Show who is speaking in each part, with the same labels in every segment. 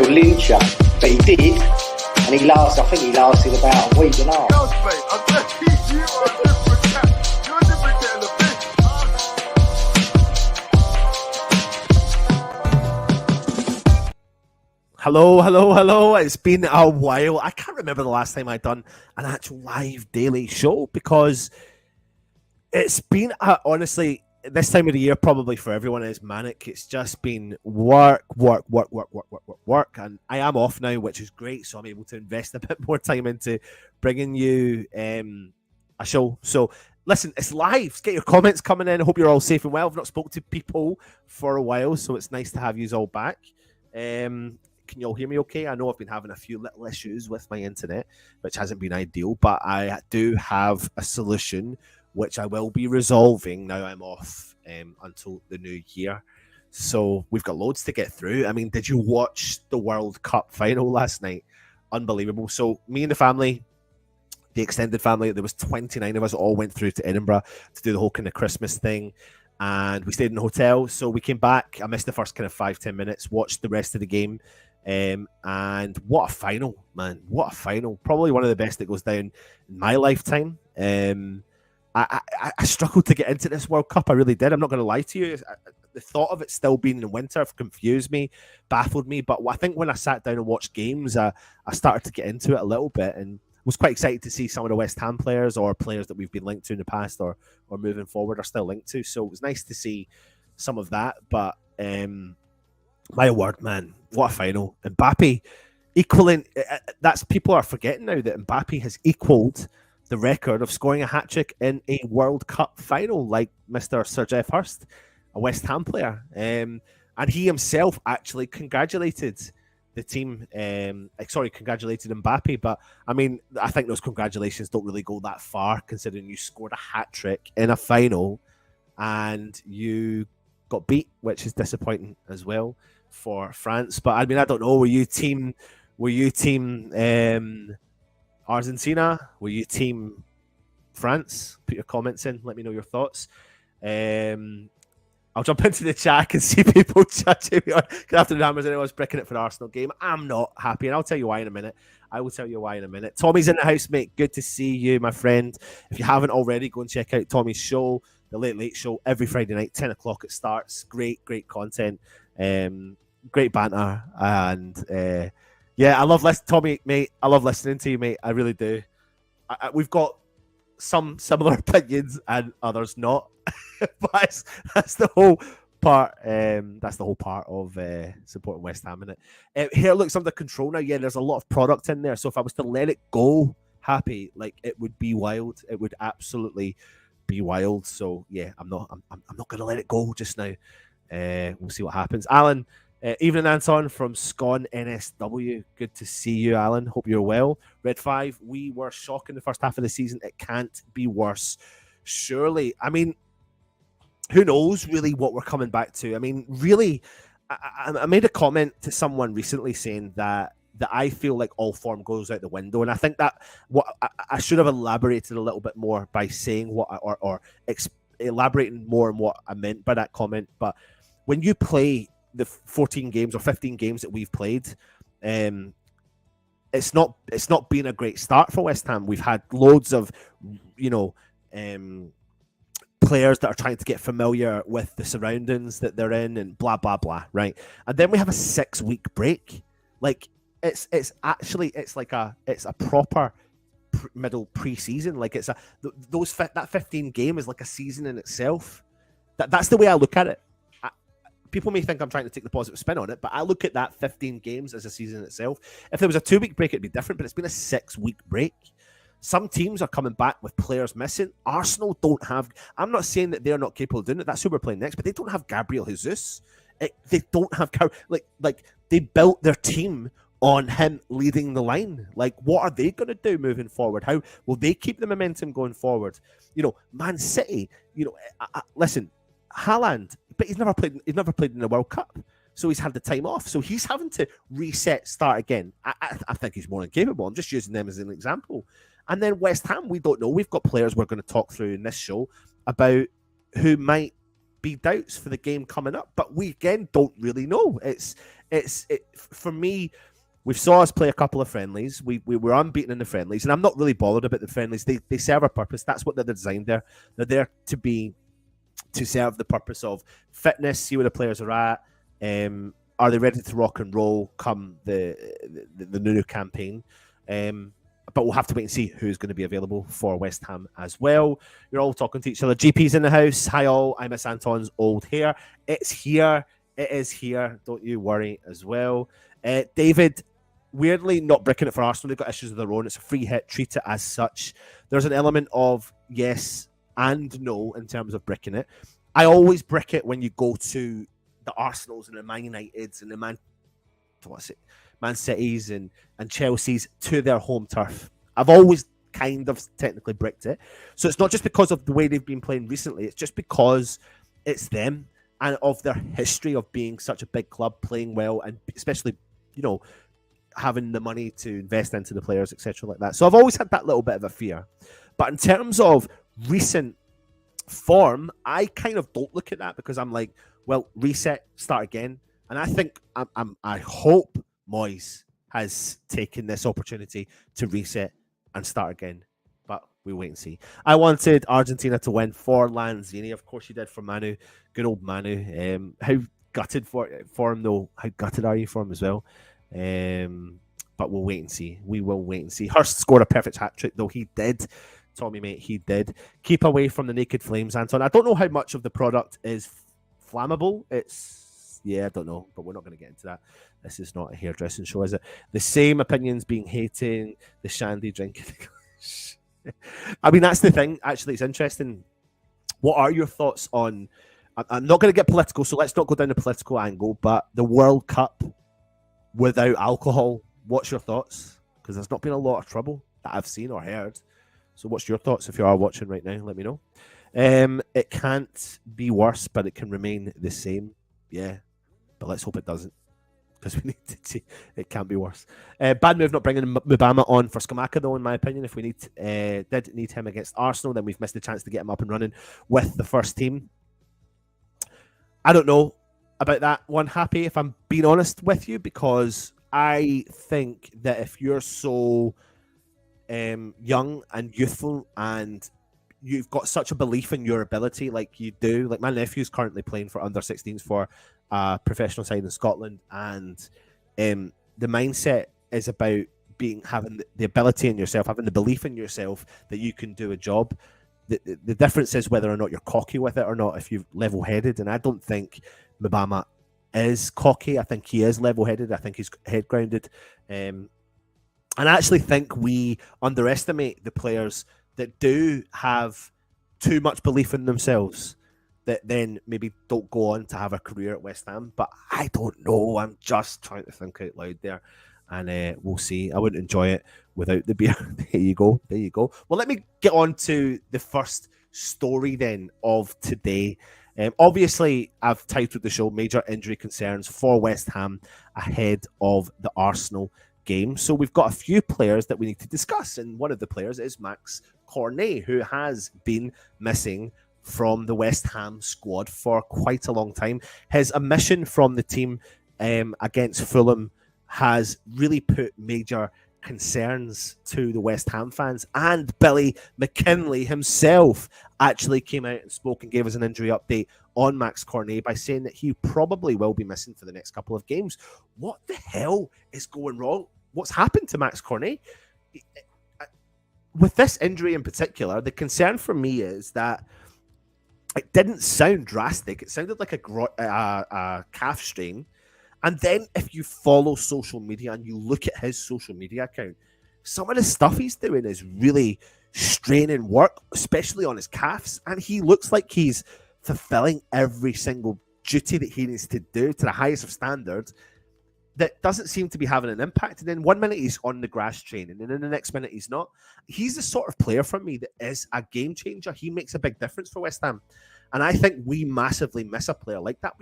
Speaker 1: They'll lynch you, but he did, and he lasted. I think he lasted about a week and a half.
Speaker 2: Hello. It's been a while. I can't remember the last time I'd done an actual live daily show because it's been, honestly, this time of the year probably for everyone is manic. It's just been work. And I am off now, which is great. So I'm able to invest a bit more time into bringing you a show. So listen, it's live. Get your comments coming in. I hope you're all safe and well. I've not spoken to people for a while, so it's nice to have you all back. Can you all hear me okay? I know I've been having a few little issues with my internet, which hasn't been ideal, but I do have a solution which I will be resolving now I'm off until the new year. So we've got loads to get through. I mean, did you watch the World Cup final last night? Unbelievable. So me and the family, the extended family, there was 29 of us, all went through to Edinburgh to do the whole kind of Christmas thing. And we stayed in a hotel. So we came back. I missed the first kind of 5-10 minutes, watched the rest of the game. And what a final, man. What a final. Probably one of the best that goes down in my lifetime. I struggled to get into this World Cup. I really did. I'm not going to lie to you. The thought of it still being in winter confused me, baffled me. But I think when I sat down and watched games, I started to get into it a little bit and was quite excited to see some of the West Ham players or players that we've been linked to in the past or moving forward are still linked to. So it was nice to see some of that. But my word, man, what a final. Mbappe equaling, that's people are forgetting now that Mbappe has equaled the record of scoring a hat-trick in a World Cup final, like Mr. Sir Geoff Hurst, a West Ham player. And he himself actually congratulated the team, congratulated Mbappe. But, I mean, I think those congratulations don't really go that far, considering you scored a hat-trick in a final and you got beat, which is disappointing as well for France. But, I mean, I don't know, were you team Argentina? Were you team France? Put your comments in. Let me know your thoughts. I'll jump into the chat. I can see people chatting me on. Good afternoon, Hammers. Anyone's bricking it for the Arsenal game. I'm not happy, and I'll tell you why in a minute. Tommy's in the house, mate. Good to see you, my friend. If you haven't already, go and check out Tommy's show, The Late Late Show, every Friday night, 10 o'clock it starts. Great content. Great banter. And yeah, I love listening, Tommy, mate. I love listening to you, mate. I really do. We've got some similar opinions and others not, but that's the whole part. That's the whole part of supporting West Ham, innit? Hair looks under control now. Yeah, there's a lot of product in there. So if I was to let it go, happy, like it would be wild. It would absolutely be wild. So yeah, I'm not gonna let it go just now. We'll see what happens. Alan. Evening, Anton from Scone NSW. Good to see you, Alan. Hope you're well. Red 5, we were shocking the first half of the season. It can't be worse, surely. I mean, who knows really what we're coming back to? I mean, really, I made a comment to someone recently saying that I feel like all form goes out the window. And I think that what I should have elaborated a little bit more by saying elaborating more on what I meant by that comment. But when you play the 14 games or 15 games that we've played, it's not been a great start for West Ham. We've had loads of, players that are trying to get familiar with the surroundings that they're in and blah, blah, blah, right? And then we have a 6-week break. Like, it's a proper middle pre-season. Like, that 15 game is like a season in itself. That's the way I look at it. People may think I'm trying to take the positive spin on it, but I look at that 15 games as a season itself. If there was a 2-week break, it'd be different, but it's been a 6-week break. Some teams are coming back with players missing. Arsenal don't have... I'm not saying that they're not capable of doing it. That's who we're playing next, but they don't have Gabriel Jesus. They don't have... Like they built their team on him leading the line. Like, what are they going to do moving forward? How will they keep the momentum going forward? Man City, listen, Haaland... But he's never played in the World Cup, so he's had the time off. So he's having to start again. I think he's more than capable. I'm just using them as an example. And then West Ham, we don't know. We've got players we're going to talk through in this show about who might be doubts for the game coming up, but we again don't really know. For me. We saw us play a couple of friendlies. We were unbeaten in the friendlies, and I'm not really bothered about the friendlies. They serve a purpose. That's what they're designed there. They're there to serve the purpose of fitness, see where the players are at. Are they ready to rock and roll come the new campaign? But we'll have to wait and see who's going to be available for West Ham as well. You're all talking to each other. GP's in the house. Hi all. I miss Anton's old hair. It's here. It is here. Don't you worry as well. David, weirdly not bricking it for Arsenal. They've got issues of their own. It's a free hit. Treat it as such. There's an element of yes and no in terms of bricking it. I always brick it when you go to the Arsenals and the Man Uniteds and the Man Cities and Chelsea's to their home turf. I've always kind of technically bricked it. So it's not just because of the way they've been playing recently. It's just because it's them and of their history of being such a big club, playing well, and especially, having the money to invest into the players, etc. like that. So I've always had that little bit of a fear. But in terms of recent form, I kind of don't look at that because I'm like, well, reset, start again. And I think I hope Moyes has taken this opportunity to reset and start again. But we wait and see. I wanted Argentina to win for Lanzini. Of course you did for Manu. Good old Manu. How gutted for him though? How gutted are you for him as well? But we'll wait and see. We will wait and see. Hurst scored a perfect hat-trick though. He did. Tommy, mate, he did. Keep away from the naked flames, Anton. I don't know how much of the product is flammable. I don't know, but we're not going to get into that. This is not a hairdressing show, is it? The same opinions being hating, the shandy drinking. I mean, that's the thing. Actually, it's interesting. What are your thoughts on... I'm not going to get political, so let's not go down the political angle, but the World Cup without alcohol, what's your thoughts? Because there's not been a lot of trouble that I've seen or heard. So what's your thoughts? If you are watching right now, let me know. It can't be worse, but it can remain the same. Yeah, but let's hope it doesn't, because we need to see it can't be worse. Bad move not bringing Mubama on for Scamacca, though, in my opinion. If we did need him against Arsenal, then we've missed the chance to get him up and running with the first team. I don't know about that one, Happy, if I'm being honest with you, because I think that if you're so young and youthful and you've got such a belief in your ability like you do, like my nephew's currently playing for under 16s for a professional side in Scotland, and the mindset is about having the ability in yourself, having the belief in yourself that you can do a job. The difference is whether or not you're cocky with it or not, if you're level-headed, and I don't think Mubama is cocky. I think he is level-headed. I think he's head-grounded. And I actually think we underestimate the players that do have too much belief in themselves that then maybe don't go on to have a career at West Ham. But I don't know. I'm just trying to think out loud there. And we'll see. I wouldn't enjoy it without the beer. There you go. There you go. Well, let me get on to the first story then of today. Obviously, I've titled the show Major Injury Concerns for West Ham ahead of the Arsenal game. So we've got a few players that we need to discuss. And one of the players is Max Cornet, who has been missing from the West Ham squad for quite a long time. His omission from the team against Fulham has really put major concerns to the West Ham fans, and Billy McKinlay himself actually came out and spoke and gave us an injury update on Max Cornet by saying that he probably will be missing for the next couple of games. What the hell is going wrong? What's happened to Max Cornet? With this injury in particular, the concern for me is that it didn't sound drastic. It sounded like a calf strain. And then if you follow social media and you look at his social media account, some of the stuff he's doing is really straining work, especially on his calves. And he looks like he's fulfilling every single duty that he needs to do to the highest of standards that doesn't seem to be having an impact. And then 1 minute he's on the grass training, and then the next minute he's not. He's the sort of player for me that is a game changer. He makes a big difference for West Ham. And I think we massively miss a player like that.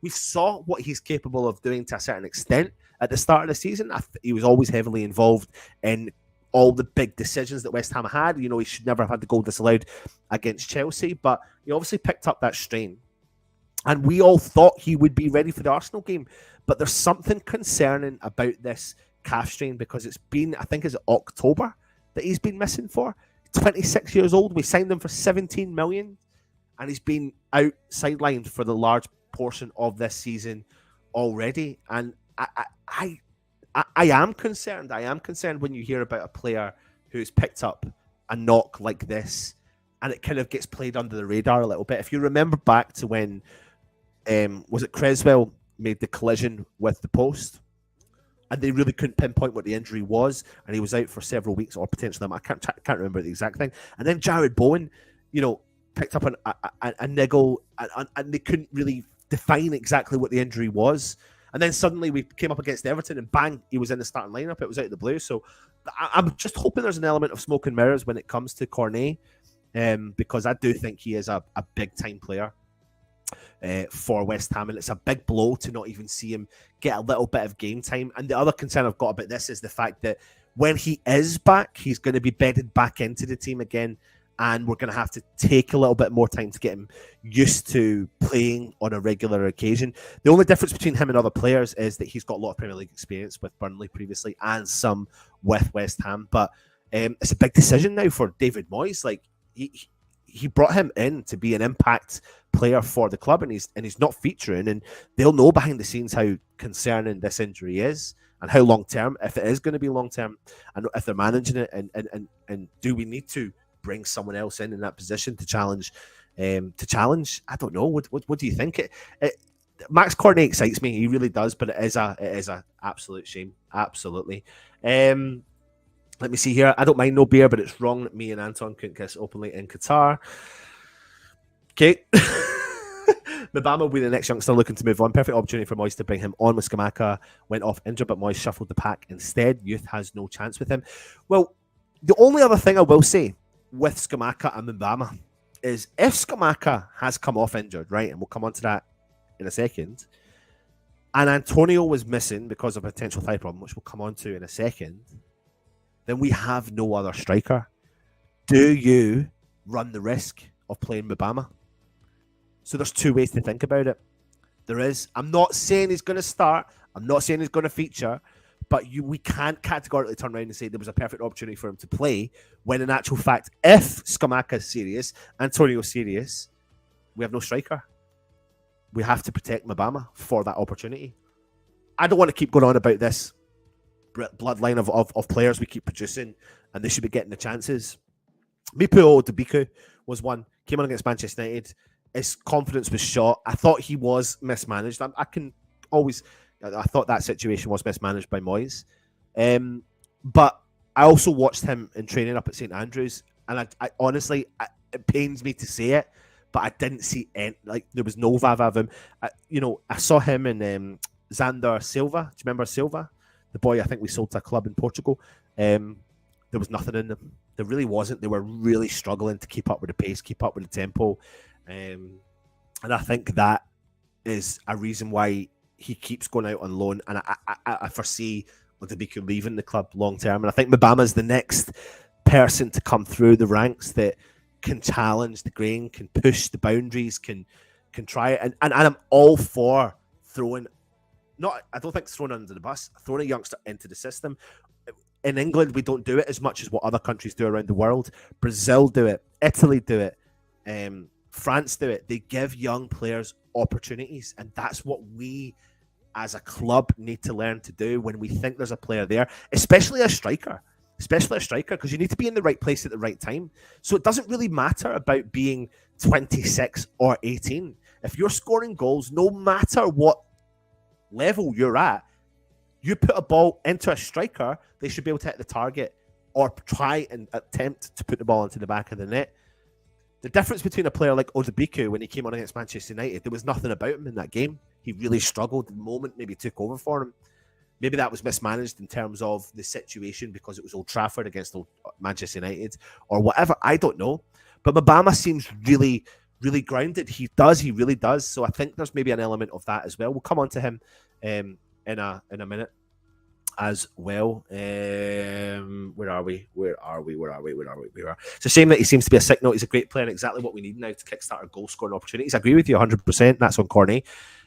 Speaker 2: We saw what he's capable of doing to a certain extent at the start of the season. He was always heavily involved in all the big decisions that West Ham had. You know, he should never have had the goal disallowed against Chelsea, but he obviously picked up that strain. And we all thought he would be ready for the Arsenal game. But there's something concerning about this calf strain because it's been, I think, it's October that he's been missing for. 26 years old. We signed him for 17 million. And he's been out sidelined for the large portion of this season already. And I am concerned. I am concerned when you hear about a player who's picked up a knock like this and it kind of gets played under the radar a little bit. If you remember back to when, was it Creswell made the collision with the post and they really couldn't pinpoint what the injury was and he was out for several weeks or potentially, I can't remember the exact thing. And then Jared Bowen, picked up a niggle and they couldn't really define exactly what the injury was. And then suddenly we came up against Everton and bang, he was in the starting lineup. It was out of the blue. So I'm just hoping there's an element of smoke and mirrors when it comes to Cornet, because I do think he is a big-time player for West Ham. And it's a big blow to not even see him get a little bit of game time. And the other concern I've got about this is the fact that when he is back, he's going to be bedded back into the team again. And we're going to have to take a little bit more time to get him used to playing on a regular occasion. The only difference between him and other players is that he's got a lot of Premier League experience with Burnley previously and some with West Ham. But it's a big decision now for David Moyes. Like he brought him in to be an impact player for the club, and he's not featuring. And they'll know behind the scenes how concerning this injury is and how long term, if it is going to be long term, and if they're managing it. And do we need to bring someone else in that position to challenge? I don't know. What do you think? Max Cornet excites me. He really does, but it is a absolute shame. Absolutely. Let me see here. I don't mind no beer, but it's wrong that me and Anton couldn't kiss openly in Qatar. Okay. Mbama will be the next youngster looking to move on. Perfect opportunity for Moyes to bring him on with Scamacca. Went off injured, but Moyes shuffled the pack instead. Youth has no chance with him. Well, the only other thing I will say with Scamacca and Mbama is if Scamacca has come off injured, right, and we'll come on to that in a second, and Antonio was missing because of a potential thigh problem, which we'll come on to in a second, then we have no other striker. Do you run the risk of playing Mbama? So there's two ways to think about it. There is, I'm not saying he's going to start, I'm not saying he's going to feature, but we can't categorically turn around and say there was a perfect opportunity for him to play, when in actual fact, if Scamacca is serious, Antonio's serious, we have no striker. We have to protect Mbama for that opportunity. I don't want to keep going on about this bloodline of players we keep producing, and they should be getting the chances. Mipu Odebiku was one, came on against Manchester United. His confidence was shot. I thought he was mismanaged. I thought that situation was mismanaged by Moyes. But I also watched him in training up at St Andrews, and I honestly, it pains me to say it, but I didn't see any, there was no vav of him. I saw him in Xander Silva. Do you remember Silva? The boy I think we sold to a club in Portugal. There was nothing in them. There really wasn't. They were really struggling to keep up with the pace, keep up with the tempo. And I think that is a reason why he keeps going out on loan. And I foresee Odebiku leaving the club long term. And I think Mbama is the next person to come through the ranks that can challenge the grain, can push the boundaries, can try it. And I'm all for throwing, I don't think throwing under the bus, throwing a youngster into the system. In England, we don't do it as much as what other countries do around the world. Brazil do it. Italy do it. France do it. They give young players opportunities, and that's what we as a club need to learn to do when we think there's a player there, especially a striker, because you need to be in the right place at the right time. So it doesn't really matter about being 26 or 18. If you're scoring goals, no matter what level you're at, you put a ball into a striker, they should be able to hit the target or try and attempt to put the ball into the back of the net. The difference between a player like Odebiku when he came on against Manchester United, there was nothing about him in that game. He really struggled. The moment maybe took over for him. Maybe that was mismanaged in terms of the situation because it was Old Trafford against Manchester United or whatever. I don't know. But Mbama seems really, really grounded. He really does. So I think there's maybe an element of that as well. We'll come on to him in a minute. as well. Where are we? It's a shame that he seems to be a sick note. He's a great player and exactly what we need now to kickstart our goal scoring opportunities. I agree with you 100%. That's on Cornet.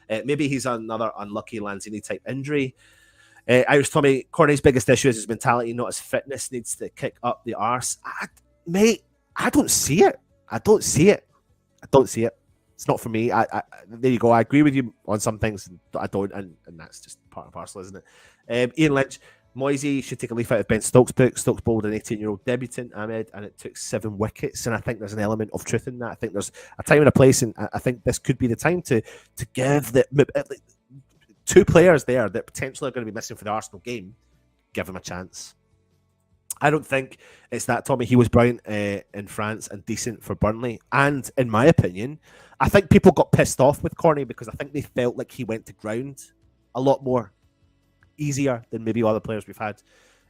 Speaker 2: Maybe he's another unlucky Lanzini type injury. Irish Tommy, Cornet's biggest issue is his mentality, not his fitness. Needs to kick up the arse. Mate, I don't see it. I don't see it. It's not for me. There you go. I agree with you on some things. I don't, and that's just part and parcel, isn't it? Ian Lynch, Moisey should take a leaf out of Ben Stokes' book. Stokes bowled an 18-year-old debutant, Ahmed, and it took 7 wickets. And I think there's an element of truth in that. I think there's a time and a place, and I think this could be the time to give the 2 players there that potentially are going to be missing for the Arsenal game, give them a chance. I don't think it's that, Tommy. He was brilliant in France and decent for Burnley. And in my opinion, I think people got pissed off with Cornet because I think they felt like he went to ground a lot more easier than maybe other players we've had.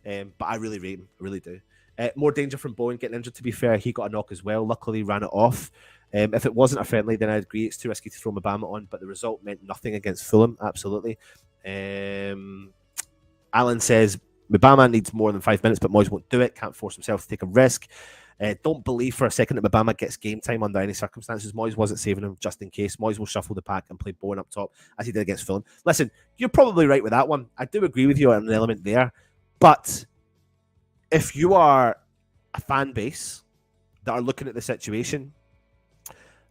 Speaker 2: But I really rate him. I really do. More danger from Bowen getting injured, to be fair. He got a knock as well. Luckily, ran it off. If it wasn't a friendly, then I'd agree it's too risky to throw Mbama on, but the result meant nothing against Fulham. Absolutely. Alan says, Mbama needs more than 5 minutes, but Moyes won't do it. Can't force himself to take a risk. Don't believe for a second that Mbama gets game time under any circumstances. Moyes wasn't saving him just in case. Moyes will shuffle the pack and play Bowen up top as he did against Fulham. Listen, you're probably right with that one. I do agree with you on an element there. But if you are a fan base that are looking at the situation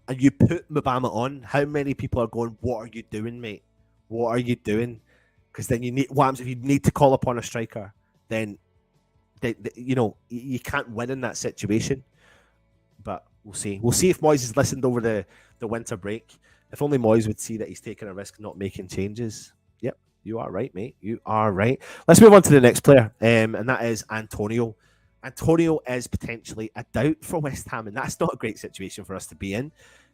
Speaker 2: and you put Mbama on, how many people are going, what are you doing, mate? What are you doing? Because then what happens if you need to call upon a striker? Then you can't win in that situation. But we'll see. We'll see if Moyes has listened over the winter break. If only Moyes would see that he's taking a risk not making changes. Yep, you are right, mate. You are right. Let's move on to the next player, and that is Antonio. Antonio is potentially a doubt for West Ham, and that's not a great situation for us to be in.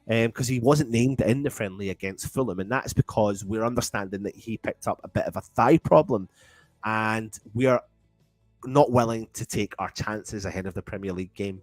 Speaker 2: Because he wasn't named in the friendly against Fulham, and that's because we're understanding that he picked up a bit of a thigh problem, and we are not willing to take our chances ahead of the Premier League game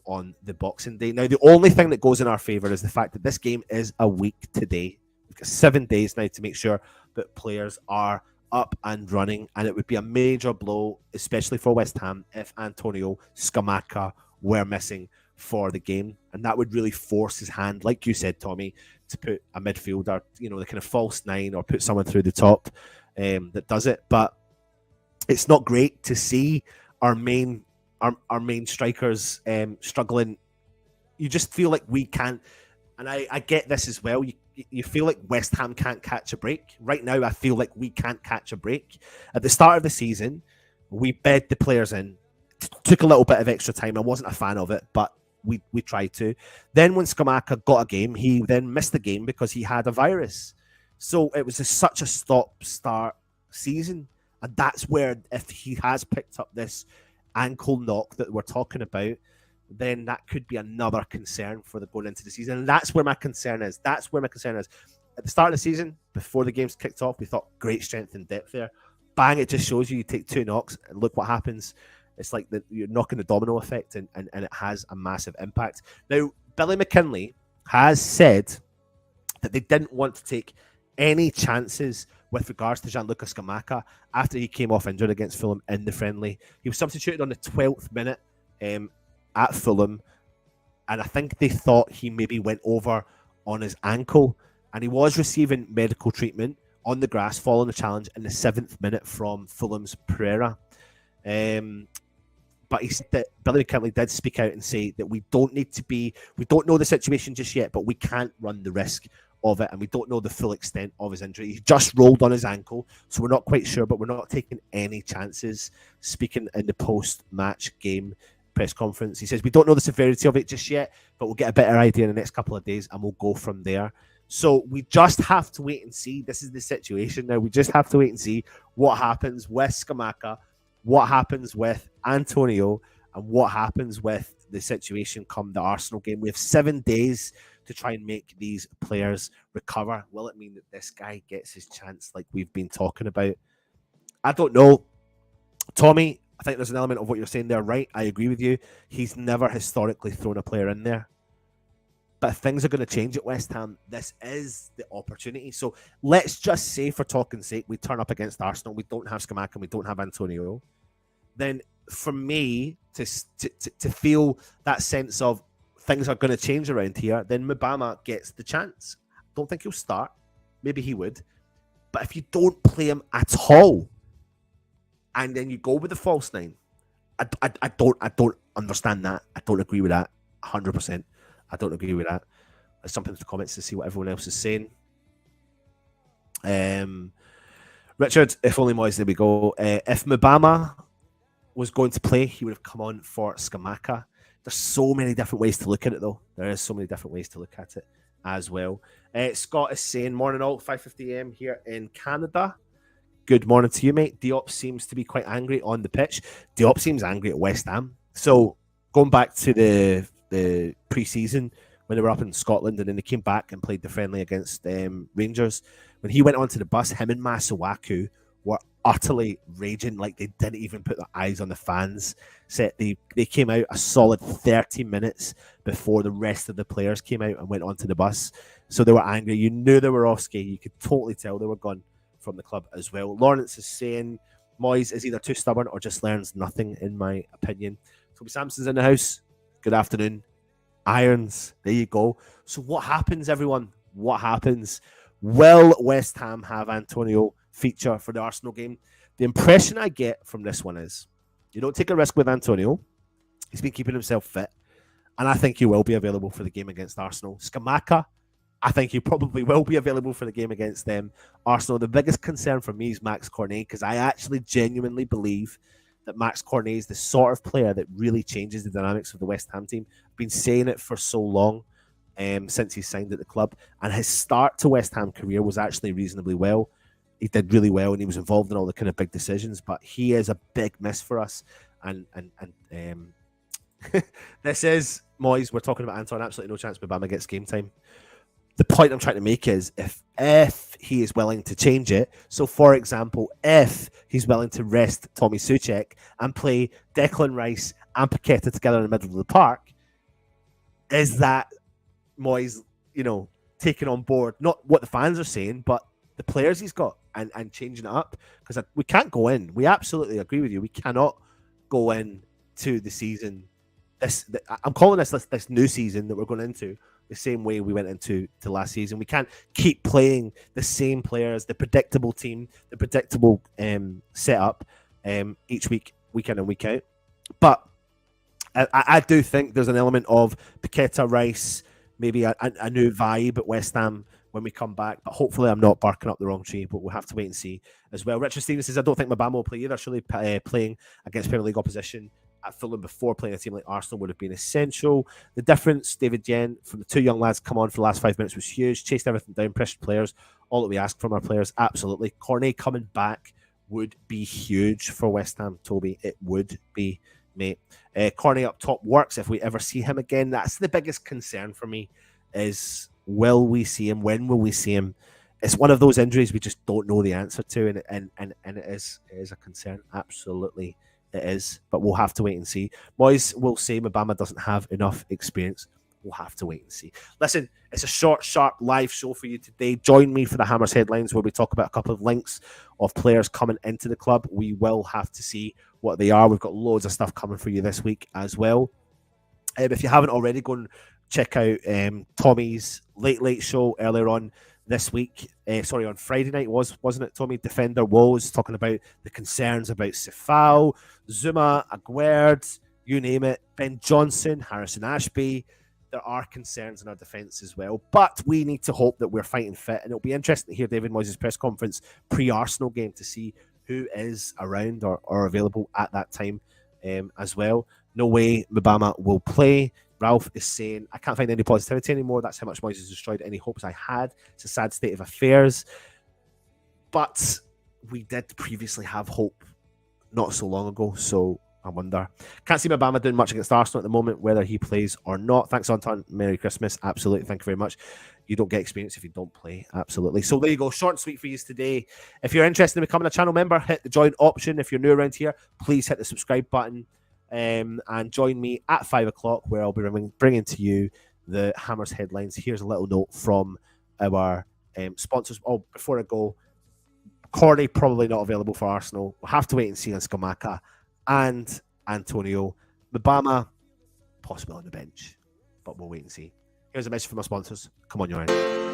Speaker 2: on the Boxing Day. Now, the only thing that goes in our favour is the fact that this game is a week today. We've got 7 days now to make sure that players are up and running, and it would be a major blow, especially for West Ham, if Antonio, Scamacca were missing for the game, and that would really force his hand, like you said, Tommy, to put a midfielder, the kind of false 9, or put someone through the top that does it. But it's not great to see our main strikers struggling. You just feel like we can't, and I get this as well. You feel like West Ham can't catch a break. Right now, I feel like we can't catch a break. At the start of the season, we bed the players in. Took a little bit of extra time. I wasn't a fan of it, but we tried to. Then when Scamacca got a game, he then missed the game because he had a virus. So it was such a stop-start season. And that's where, if he has picked up this ankle knock that we're talking about, then that could be another concern for the going into the season. And that's where my concern is. At the start of the season, before the games kicked off, we thought great strength and depth there. Bang, it just shows you take 2 knocks and look what happens. It's like you're knocking the domino effect, and it has a massive impact. Now, Billy McKinlay has said that they didn't want to take any chances with regards to Gianluca Scamacca after he came off injured against Fulham in the friendly. He was substituted on the 12th minute at Fulham, and I think they thought he maybe went over on his ankle, and he was receiving medical treatment on the grass following the challenge in the 7th minute from Fulham's Pereira. But he said that Billy McKinlay did speak out and say that we don't know the situation just yet, but we can't run the risk of it, and we don't know the full extent of his injury. He just rolled on his ankle, so we're not quite sure, but we're not taking any chances. Speaking in the post-match game press conference, he says, we don't know the severity of it just yet, but we'll get a better idea in the next couple of days, and we'll go from there. So we just have to wait and see. This is the situation now. We just have to wait and see what happens with Scamacca, what happens with Antonio, and what happens with the situation come the Arsenal game. We have 7 days to try and make these players recover. Will it mean that this guy gets his chance like we've been talking about? I don't know. Tommy, I think there's an element of what you're saying there, right? I agree with you. He's never historically thrown a player in there. But if things are going to change at West Ham, this is the opportunity. So let's just say, for talking's sake, we turn up against Arsenal, we don't have Scamacca, and we don't have Antonio. Then for me to feel that sense of things are going to change around here, then Mbama gets the chance. Don't think he'll start. Maybe he would. But if you don't play him at all, and then you go with the false nine, I don't understand that. I don't agree with that 100%. I don't agree with that. Let's jump into the comments to see what everyone else is saying. Richard, if only Moyes, there we go. If Mbama was going to play, he would have come on for Scamacca. There's so many different ways to look at it, though. There is so many different ways to look at it as well. Scott is saying, morning all, 5:50 a.m. here in Canada. Good morning to you, mate. Diop seems to be quite angry on the pitch. Diop seems angry at West Ham. So going back to the pre-season when they were up in Scotland, and then they came back and played the friendly against Rangers. When he went onto the bus, him and Masuaku were utterly raging, like they didn't even put their eyes on the fans. They came out a solid 30 minutes before the rest of the players came out and went onto the bus. So they were angry. You knew they were off ski. You could totally tell they were gone from the club as well. Lawrence is saying Moyes is either too stubborn or just learns nothing, in my opinion. Toby Sampson's in the house. Good afternoon. Irons. There you go. So what happens, everyone? What happens? Will West Ham have Antonio feature for the Arsenal game? The impression I get from this one is you don't take a risk with Antonio. He's been keeping himself fit, and I think he will be available for the game against Arsenal. Scamacca, I think he probably will be available for the game against them. Arsenal, the biggest concern for me is Max Cornet, because I actually genuinely believe that Max Cornet is the sort of player that really changes the dynamics of the West Ham team. I've been saying it for so long, since he signed at the club, and his start to West Ham career was actually reasonably well. He did really well, and he was involved in all the kind of big decisions, but he is a big miss for us. And this is Moyes. We're talking about Anton. Absolutely no chance Mbama gets game time. The point I'm trying to make is if he is willing to change it. So, for example, if he's willing to rest Tommy Soucek and play Declan Rice and Paqueta together in the middle of the park, is that Moyes, taking on board not what the fans are saying, but the players he's got and changing it up? Because we can't go in. We absolutely agree with you. We cannot go in to the season. I'm calling this new season that we're going into the same way we went into last season. We can't keep playing the same players, the predictable team, the predictable setup each week in and week out. But I do think there's an element of Paqueta, Rice, maybe a new vibe at West Ham when we come back. But hopefully I'm not barking up the wrong tree, but we'll have to wait and see as well. Richard Stevens says, I don't think Mbama will play either. Surely playing against Premier League opposition at Fulham before playing a team like Arsenal would have been essential. The difference, David Yen, from the two young lads come on for the last 5 minutes was huge. Chased everything down, pressured players. All that we ask from our players, absolutely. Cornet coming back would be huge for West Ham, Toby. It would be, mate. Cornet up top works if we ever see him again. That's the biggest concern for me, is will we see him? When will we see him? It's one of those injuries we just don't know the answer to, and it is a concern. Absolutely. It is, but we'll have to wait and see. Moyes will say Mbama doesn't have enough experience. We'll have to wait and see. Listen, it's a short, sharp live show for you today. Join me for the Hammers Headlines, where we talk about a couple of links of players coming into the club. We will have to see what they are. We've got loads of stuff coming for you this week as well. If you haven't already, go and check out Tommy's late show earlier on this week. On Friday night wasn't it, Tommy? Defender Woes talking about the concerns about Sefao, Zuma, Aguerd, you name it, Ben Johnson, Harrison Ashby. There are concerns in our defence as well, but we need to hope that we're fighting fit, and it'll be interesting to hear David Moyes' press conference pre-Arsenal game to see who is around or available at that time as well. No way Mbama will play. Ralph is saying, I can't find any positivity anymore. That's how much Moyes has destroyed any hopes I had. It's a sad state of affairs. But we did previously have hope not so long ago, so I wonder. Can't see Mbama doing much against Arsenal at the moment, whether he plays or not. Thanks, Anton. Merry Christmas. Absolutely. Thank you very much. You don't get experience if you don't play. Absolutely. So there you go. Short and sweet for you today. If you're interested in becoming a channel member, hit the join option. If you're new around here, please hit the subscribe button. And join me at 5 o'clock, where I'll be bringing to you the Hammers headlines, here's a little note from our sponsors. Oh, before I go, Cornet probably not available for Arsenal. We'll have to wait and see on Scamacca and Antonio. Mbama, possibly on the bench, but we'll wait and see. Here's a message from our sponsors. Come on, you're in.